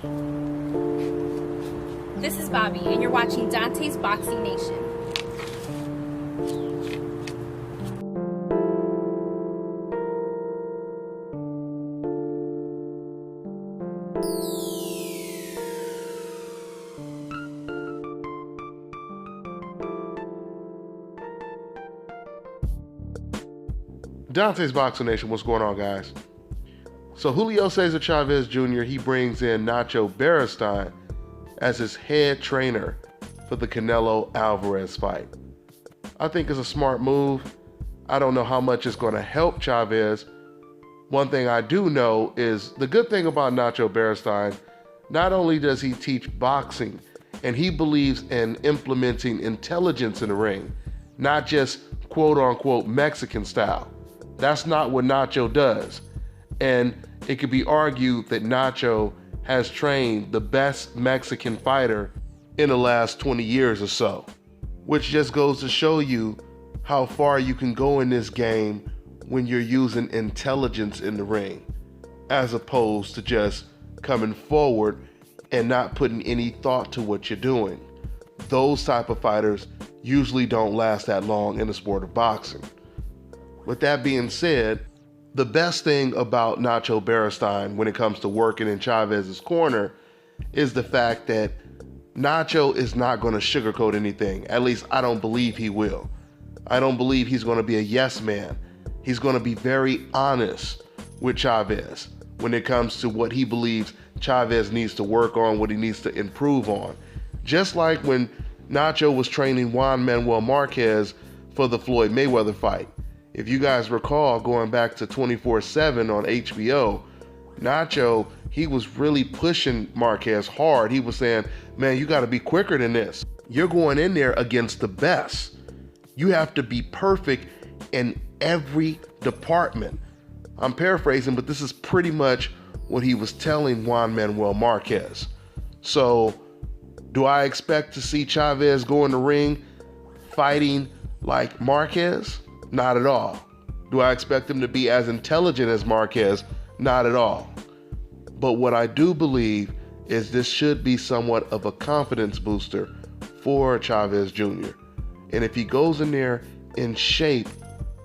This is Bobby, and you're watching Dante's Boxing Nation. Dante's Boxing Nation, what's going on, guys? So Julio CEASAR Chavez Jr., he brings in Nacho Beristain as his head trainer for the Canelo Alvarez fight. I think it's a smart move. I don't know how much it's going to help Chavez. One thing I do know is the good thing about Nacho Beristain, not only does he teach boxing, and he believes in implementing intelligence in the ring, not just quote-unquote Mexican style. That's not what Nacho does. And it could be argued that Nacho has trained the best Mexican fighter in the last 20 years or so, which just goes to show you how far you can go in this game when you're using intelligence in the ring, as opposed to just coming forward and not putting any thought to what you're doing. Those type of fighters usually don't last that long in the sport of boxing. With that being said, the best thing about Nacho Beristain when it comes to working in Chavez's corner is the fact that Nacho is not going to sugarcoat anything. At least I don't believe he will. I don't believe he's going to be a yes man. He's going to be very honest with Chavez when it comes to what he believes Chavez needs to work on, what he needs to improve on. Just like when Nacho was training Juan Manuel Marquez for the Floyd Mayweather fight. If you guys recall, going back to 24/7 on HBO, Nacho, he was really pushing Marquez hard. He was saying, man, you got to be quicker than this. You're going in there against the best. You have to be perfect in every department. I'm paraphrasing, but this is pretty much what he was telling Juan Manuel Marquez. So, do I expect to see Chavez go in the ring fighting like Marquez? Not at all. Do I expect him to be as intelligent as Marquez? Not at all. But what I do believe is this should be somewhat of a confidence booster for Chavez Jr. And if he goes in there in shape,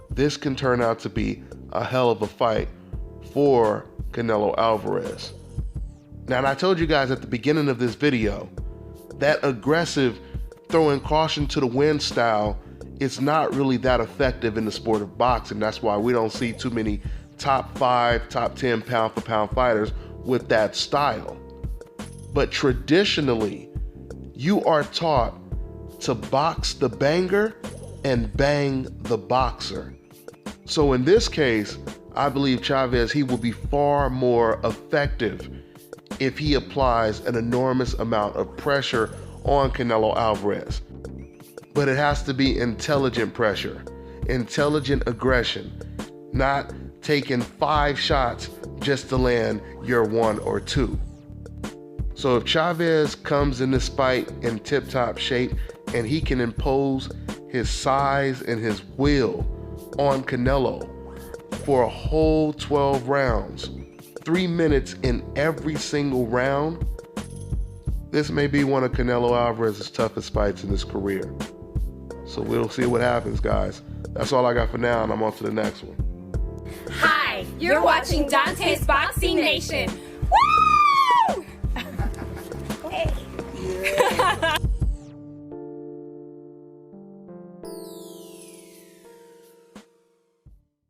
this can turn out to be a hell of a fight for Canelo Alvarez. Now, and I told you guys at the beginning of this video, that aggressive throwing caution to the wind style, it's not really that effective in the sport of boxing. That's why we don't see too many top 5, top 10 pound for pound fighters with that style. But traditionally, you are taught to box the banger and bang the boxer. So in this case, I believe Chavez, he will be far more effective if he applies an enormous amount of pressure on Canelo Alvarez. But it has to be intelligent pressure, intelligent aggression, not taking 5 shots just to land your 1 or 2. So if Chavez comes in this fight in tip-top shape and he can impose his size and his will on Canelo for a whole 12 rounds, 3 minutes in every single round, this may be one of Canelo Alvarez's toughest fights in his career. So we'll see what happens, guys. That's all I got for now, and I'm on to the next one. Hi, you're watching Dante's Boxing Nation.